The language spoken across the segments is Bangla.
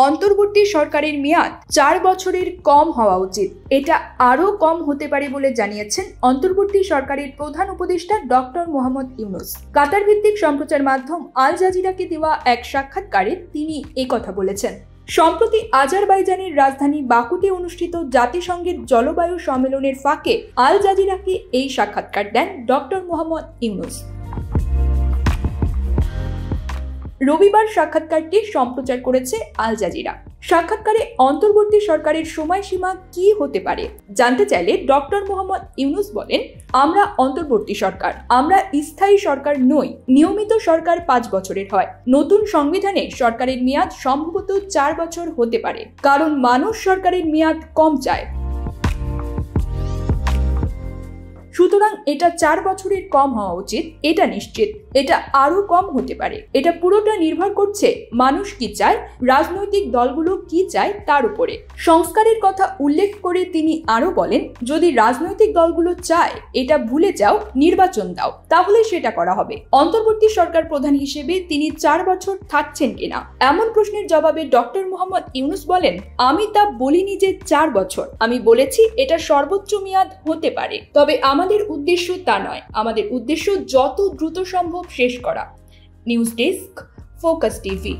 অন্তর্বর্তী সরকারের মেয়াদ 4 বছরের কম হওয়া উচিত। এটা আরও কম হতে পারে বলে জানিয়েছেন অন্তর্বর্তী সরকারের প্রধান উপদেষ্টা ডক্টর মোহাম্মদ ইউনূস। কাতার ভিত্তিক সম্প্রচার মাধ্যম আল জাজিরাকে দেওয়া এক সাক্ষাৎকারে তিনি একথা বলেছেন। সম্প্রতি আজারবাইজানের রাজধানী বাকুতে অনুষ্ঠিত জাতিসংঘের জলবায়ু সম্মেলনের ফাঁকে আল জাজিরাকে এই সাক্ষাৎকার দেন ডক্টর মোহাম্মদ ইউনূস। রবিবার সাক্ষাৎকারটি সম্প্রচার করেছে আল জাজিরা। সাক্ষাৎকারে অন্তর্বর্তী সরকারের সময়সীমা কি হতে পারে জানতে চাইলে ডক্টর মোহাম্মদ ইউনূস বলেন, আমরা অন্তর্বর্তী সরকার, আমরা স্থায়ী সরকার নই। নিয়মিত সরকার 5 বছরের হয়। নতুন সংবিধানে সরকারের মেয়াদ সম্ভবত 4 বছর হতে পারে, কারণ মানুষ সরকারের মেয়াদ কম চায়। সুতরাং এটা 4 বছরের কম হওয়া উচিত, এটা নিশ্চিত। এটা আরো কম হতে পারে। এটা পুরোটা নির্ভর করছে মানুষ কি চায়, রাজনৈতিক দলগুলো কি চায় তার উপরে। সংস্কারের কথা উল্লেখ করে তিনি আরো বলেন, যদি রাজনৈতিক দলগুলো চায় এটা ভুলে যাও, নির্বাচন দাও, তাহলে সেটা করা হবে। অন্তর্বর্তী সরকার প্রধান হিসেবে তিনি 4 বছর থাকছেন কিনা এমন প্রশ্নের জবাবে ডক্টর মোহাম্মদ ইউনূস বলেন, আমি তা বলিনি যে 4 বছর, আমি বলেছি এটা সর্বোচ্চ মেয়াদ হতে পারে। তবে আমাদের উদ্দেশ্য তা নয়, আমাদের উদ্দেশ্য যত দ্রুত সম্ভব শেষ করা। News desk, focus TV.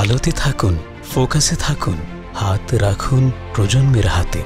আলোতে থাকুন, ফোকাসে থাকুন, হাত রাখুন প্রজন্মের হাতে।